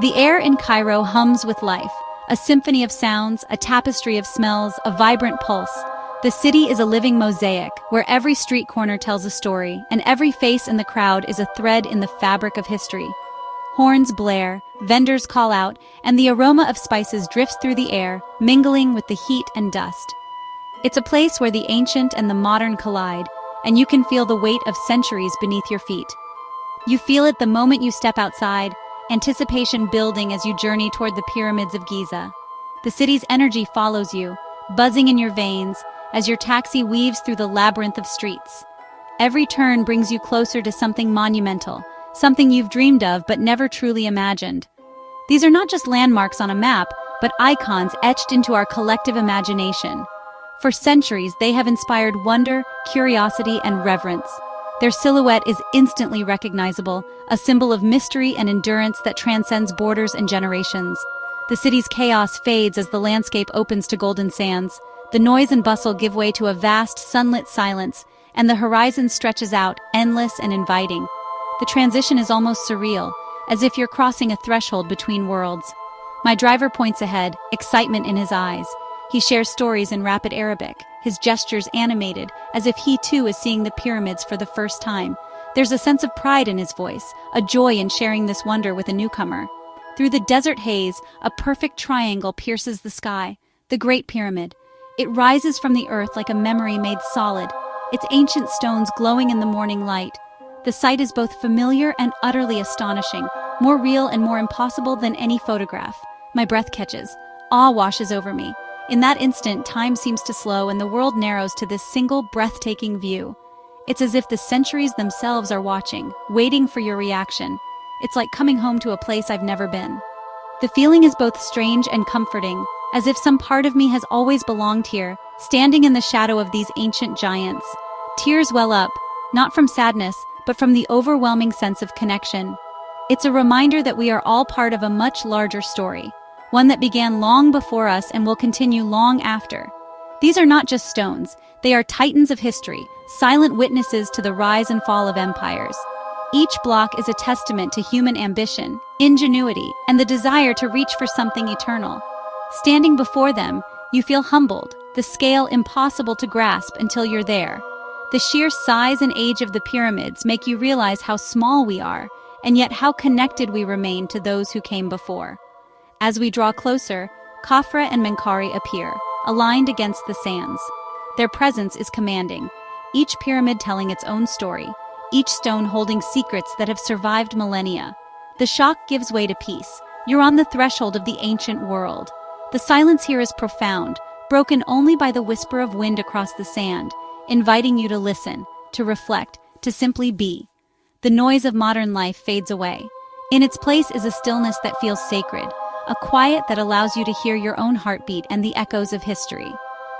The air in Cairo hums with life, a symphony of sounds, a tapestry of smells, a vibrant pulse. The city is a living mosaic, where every street corner tells a story, and every face in the crowd is a thread in the fabric of history. Horns blare, vendors call out, and the aroma of spices drifts through the air, mingling with the heat and dust. It's a place where the ancient and the modern collide, and you can feel the weight of centuries beneath your feet. You feel it the moment you step outside, anticipation building as you journey toward the pyramids of Giza. The city's energy follows you, buzzing in your veins, as your taxi weaves through the labyrinth of streets. Every turn brings you closer to something monumental, something you've dreamed of but never truly imagined. These are not just landmarks on a map, but icons etched into our collective imagination. For centuries, they have inspired wonder, curiosity, and reverence. Their silhouette is instantly recognizable, a symbol of mystery and endurance that transcends borders and generations. The city's chaos fades as the landscape opens to golden sands. The noise and bustle give way to a vast, sunlit silence, and the horizon stretches out, endless and inviting. The transition is almost surreal, as if you're crossing a threshold between worlds. My driver points ahead, excitement in his eyes. He shares stories in rapid Arabic, his gestures animated, as if he too is seeing the pyramids for the first time. There's a sense of pride in his voice, a joy in sharing this wonder with a newcomer. Through the desert haze, a perfect triangle pierces the sky, the Great Pyramid. It rises from the earth like a memory made solid, its ancient stones glowing in the morning light. The sight is both familiar and utterly astonishing, more real and more impossible than any photograph. My breath catches. Awe washes over me. In that instant, time seems to slow and the world narrows to this single, breathtaking view. It's as if the centuries themselves are watching, waiting for your reaction. It's like coming home to a place I've never been. The feeling is both strange and comforting, as if some part of me has always belonged here, standing in the shadow of these ancient giants. Tears well up, not from sadness, but from the overwhelming sense of connection. It's a reminder that we are all part of a much larger story, one that began long before us and will continue long after. These are not just stones, they are titans of history, silent witnesses to the rise and fall of empires. Each block is a testament to human ambition, ingenuity, and the desire to reach for something eternal. Standing before them, you feel humbled, the scale impossible to grasp until you're there. The sheer size and age of the pyramids make you realize how small we are, and yet how connected we remain to those who came before. As we draw closer, Khafra and Menkaure appear, aligned against the sands. Their presence is commanding, each pyramid telling its own story, each stone holding secrets that have survived millennia. The shock gives way to peace. You're on the threshold of the ancient world. The silence here is profound, broken only by the whisper of wind across the sand, inviting you to listen, to reflect, to simply be. The noise of modern life fades away. In its place is a stillness that feels sacred, a quiet that allows you to hear your own heartbeat and the echoes of history.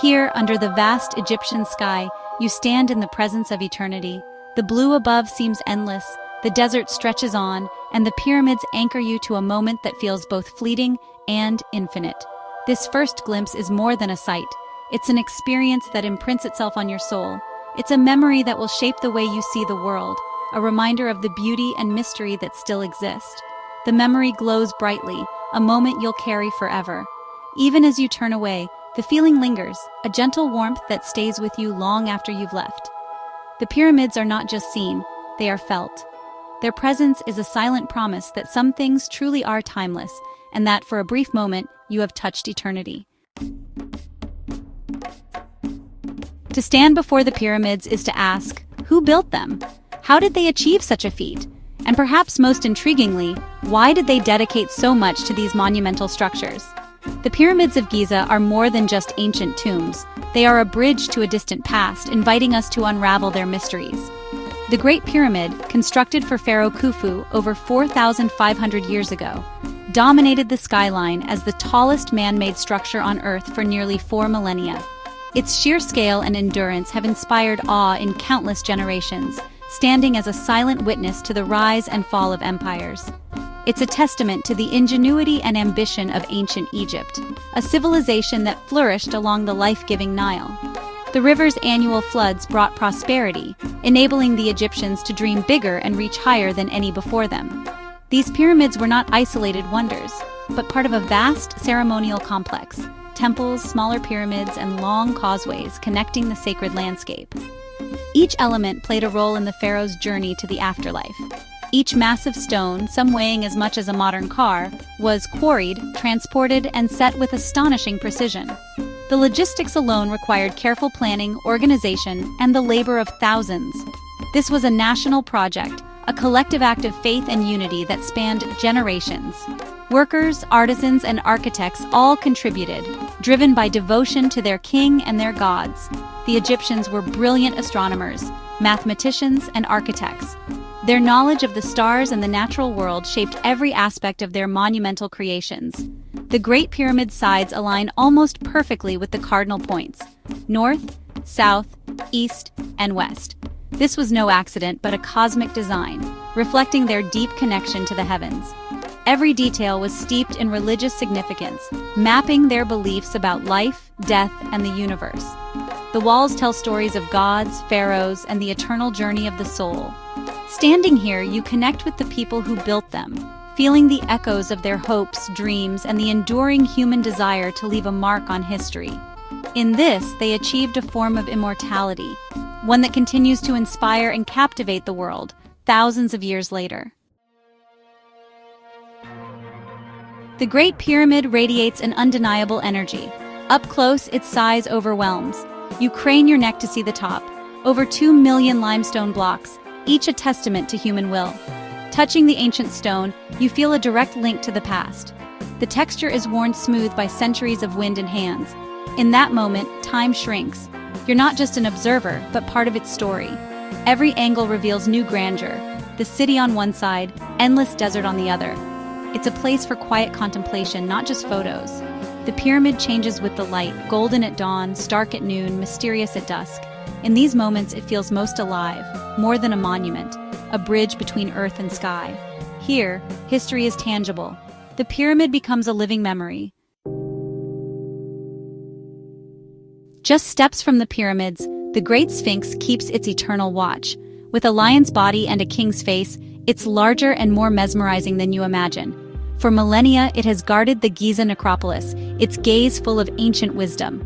Here, under the vast Egyptian sky, you stand in the presence of eternity. The blue above seems endless, the desert stretches on, and the pyramids anchor you to a moment that feels both fleeting and infinite. This first glimpse is more than a sight. It's an experience that imprints itself on your soul. It's a memory that will shape the way you see the world, a reminder of the beauty and mystery that still exist. The memory glows brightly, a moment you'll carry forever. Even as you turn away, the feeling lingers, a gentle warmth that stays with you long after you've left. The pyramids are not just seen, they are felt. Their presence is a silent promise that some things truly are timeless, and that for a brief moment, you have touched eternity. To stand before the pyramids is to ask, who built them? How did they achieve such a feat? And perhaps most intriguingly, why did they dedicate so much to these monumental structures? The pyramids of Giza are more than just ancient tombs. They are a bridge to a distant past, inviting us to unravel their mysteries. The Great Pyramid, constructed for Pharaoh Khufu over 4,500 years ago, dominated the skyline as the tallest man-made structure on Earth for nearly 4 millennia. Its sheer scale and endurance have inspired awe in countless generations, standing as a silent witness to the rise and fall of empires. It's a testament to the ingenuity and ambition of ancient Egypt, a civilization that flourished along the life-giving Nile. The river's annual floods brought prosperity, enabling the Egyptians to dream bigger and reach higher than any before them. These pyramids were not isolated wonders, but part of a vast ceremonial complex: temples, smaller pyramids, and long causeways connecting the sacred landscape. Each element played a role in the pharaoh's journey to the afterlife. Each massive stone, some weighing as much as a modern car, was quarried, transported, and set with astonishing precision. The logistics alone required careful planning, organization, and the labor of thousands. This was a national project, a collective act of faith and unity that spanned generations. Workers, artisans, and architects all contributed, driven by devotion to their king and their gods. The Egyptians were brilliant astronomers, mathematicians, and architects. Their knowledge of the stars and the natural world shaped every aspect of their monumental creations. The Great Pyramid's sides align almost perfectly with the cardinal points: north, south, east, and west. This was no accident, but a cosmic design, reflecting their deep connection to the heavens. Every detail was steeped in religious significance, mapping their beliefs about life, death, and the universe. The walls tell stories of gods, pharaohs, and the eternal journey of the soul. Standing here, you connect with the people who built them, feeling the echoes of their hopes, dreams, and the enduring human desire to leave a mark on history. In this, they achieved a form of immortality, one that continues to inspire and captivate the world thousands of years later. The Great Pyramid radiates an undeniable energy. Up close, its size overwhelms. You crane your neck to see the top. Over 2 million limestone blocks, each a testament to human will. Touching the ancient stone, you feel a direct link to the past. The texture is worn smooth by centuries of wind and hands. In that moment, time shrinks. You're not just an observer, but part of its story. Every angle reveals new grandeur. The city on one side, endless desert on the other. It's a place for quiet contemplation, not just photos. The pyramid changes with the light, golden at dawn, stark at noon, mysterious at dusk. In these moments, it feels most alive, more than a monument, a bridge between earth and sky. Here, history is tangible. The pyramid becomes a living memory. Just steps from the pyramids, the Great Sphinx keeps its eternal watch. With a lion's body and a king's face, it's larger and more mesmerizing than you imagine. For millennia, it has guarded the Giza necropolis, its gaze full of ancient wisdom.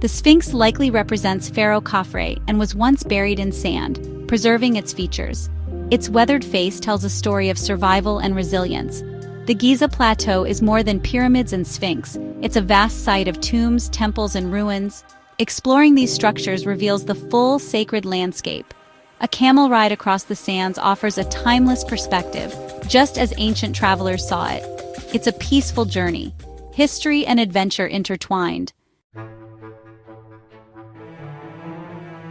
The Sphinx likely represents Pharaoh Khafre and was once buried in sand, preserving its features. Its weathered face tells a story of survival and resilience. The Giza Plateau is more than pyramids and Sphinx. It's a vast site of tombs, temples, and ruins. Exploring these structures reveals the full sacred landscape. A camel ride across the sands offers a timeless perspective, just as ancient travelers saw it. It's a peaceful journey, history and adventure intertwined.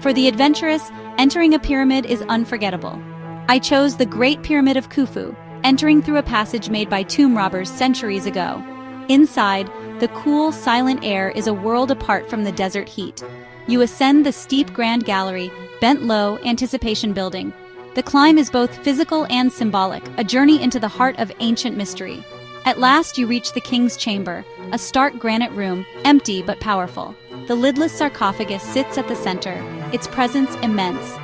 For the adventurous, entering a pyramid is unforgettable. I chose the Great Pyramid of Khufu, entering through a passage made by tomb robbers centuries ago. Inside, the cool, silent air is a world apart from the desert heat. You ascend the steep grand gallery, bent low, anticipation building. The climb is both physical and symbolic, a journey into the heart of ancient mystery. At last, you reach the king's chamber, a stark granite room, empty but powerful. The lidless sarcophagus sits at the center, its presence immense.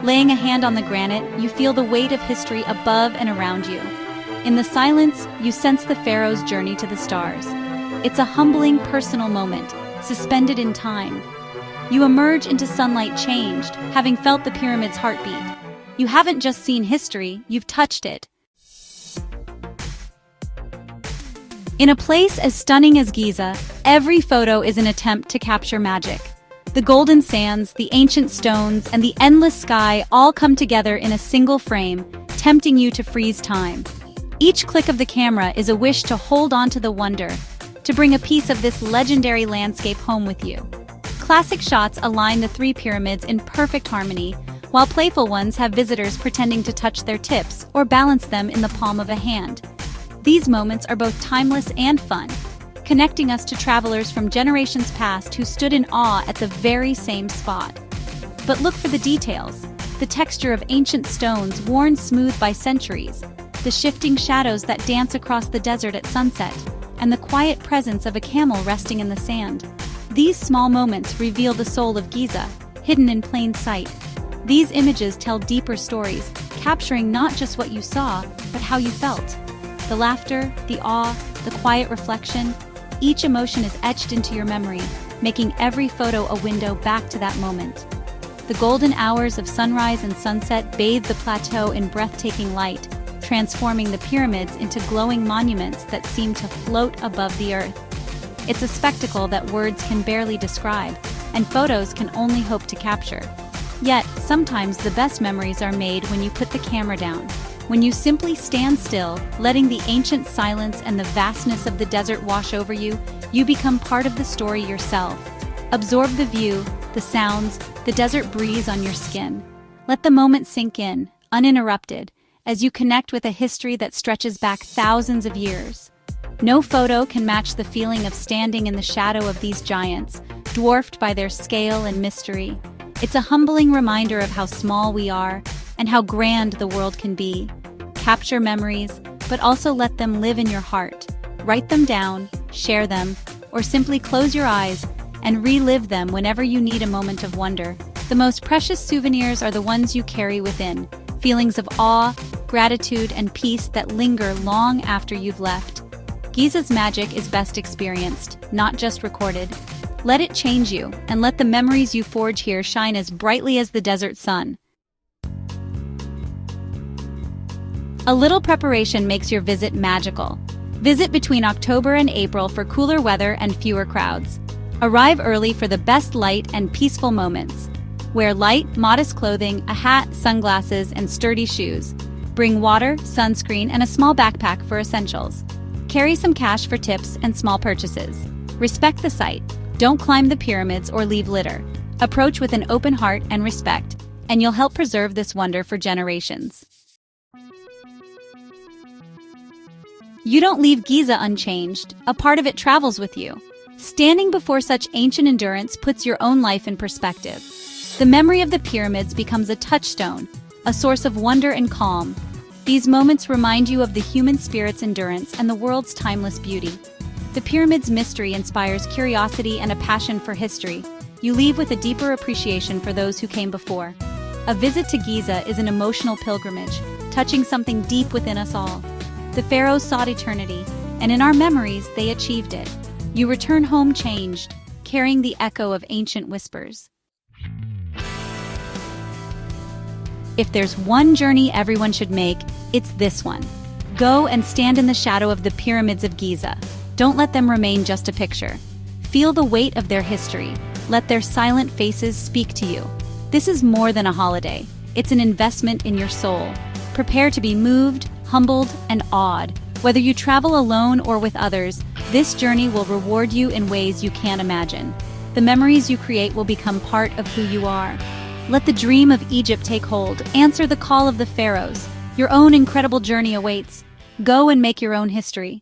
Laying a hand on the granite, you feel the weight of history above and around you. In the silence, you sense the pharaoh's journey to the stars. It's a humbling, personal moment, suspended in time. You emerge into sunlight changed, having felt the pyramid's heartbeat. You haven't just seen history, you've touched it. In a place as stunning as Giza, every photo is an attempt to capture magic. The golden sands, the ancient stones, and the endless sky all come together in a single frame, tempting you to freeze time. Each click of the camera is a wish to hold on to the wonder, to bring a piece of this legendary landscape home with you. Classic shots align the three pyramids in perfect harmony, while playful ones have visitors pretending to touch their tips or balance them in the palm of a hand. These moments are both timeless and fun, connecting us to travelers from generations past who stood in awe at the very same spot. But look for the details: the texture of ancient stones worn smooth by centuries, the shifting shadows that dance across the desert at sunset, and the quiet presence of a camel resting in the sand. These small moments reveal the soul of Giza, hidden in plain sight. These images tell deeper stories, capturing not just what you saw, but how you felt. The laughter, the awe, the quiet reflection, each emotion is etched into your memory, making every photo a window back to that moment. The golden hours of sunrise and sunset bathe the plateau in breathtaking light, transforming the pyramids into glowing monuments that seem to float above the earth. It's a spectacle that words can barely describe, and photos can only hope to capture. Yet, sometimes the best memories are made when you put the camera down, when you simply stand still, letting the ancient silence and the vastness of the desert wash over you. You become part of the story yourself. Absorb the view, the sounds, the desert breeze on your skin. Let the moment sink in, uninterrupted, as you connect with a history that stretches back thousands of years. No photo can match the feeling of standing in the shadow of these giants, dwarfed by their scale and mystery. It's a humbling reminder of how small we are and how grand the world can be. Capture memories, but also let them live in your heart. Write them down, share them, or simply close your eyes and relive them whenever you need a moment of wonder. The most precious souvenirs are the ones you carry within, feelings of awe, gratitude, and peace that linger long after you've left. Giza's magic is best experienced, not just recorded. Let it change you, and let the memories you forge here shine as brightly as the desert sun. A little preparation makes your visit magical. Visit between October and April for cooler weather and fewer crowds. Arrive early for the best light and peaceful moments. Wear light, modest clothing, a hat, sunglasses, and sturdy shoes. Bring water, sunscreen, and a small backpack for essentials. Carry some cash for tips and small purchases. Respect the site. Don't climb the pyramids or leave litter. Approach with an open heart and respect, and you'll help preserve this wonder for generations. You don't leave Giza unchanged. A part of it travels with you. Standing before such ancient endurance puts your own life in perspective. The memory of the pyramids becomes a touchstone, a source of wonder and calm. These moments remind you of the human spirit's endurance and the world's timeless beauty. The pyramid's mystery inspires curiosity and a passion for history. You leave with a deeper appreciation for those who came before. A visit to Giza is an emotional pilgrimage, touching something deep within us all. The pharaohs sought eternity, and in our memories, they achieved it. You return home changed, carrying the echo of ancient whispers. If there's one journey everyone should make, it's this one. Go and stand in the shadow of the pyramids of Giza. Don't let them remain just a picture. Feel the weight of their history. Let their silent faces speak to you. This is more than a holiday. It's an investment in your soul. Prepare to be moved, humbled, and awed. Whether you travel alone or with others, this journey will reward you in ways you can't imagine. The memories you create will become part of who you are. Let the dream of Egypt take hold. Answer the call of the pharaohs. Your own incredible journey awaits. Go and make your own history.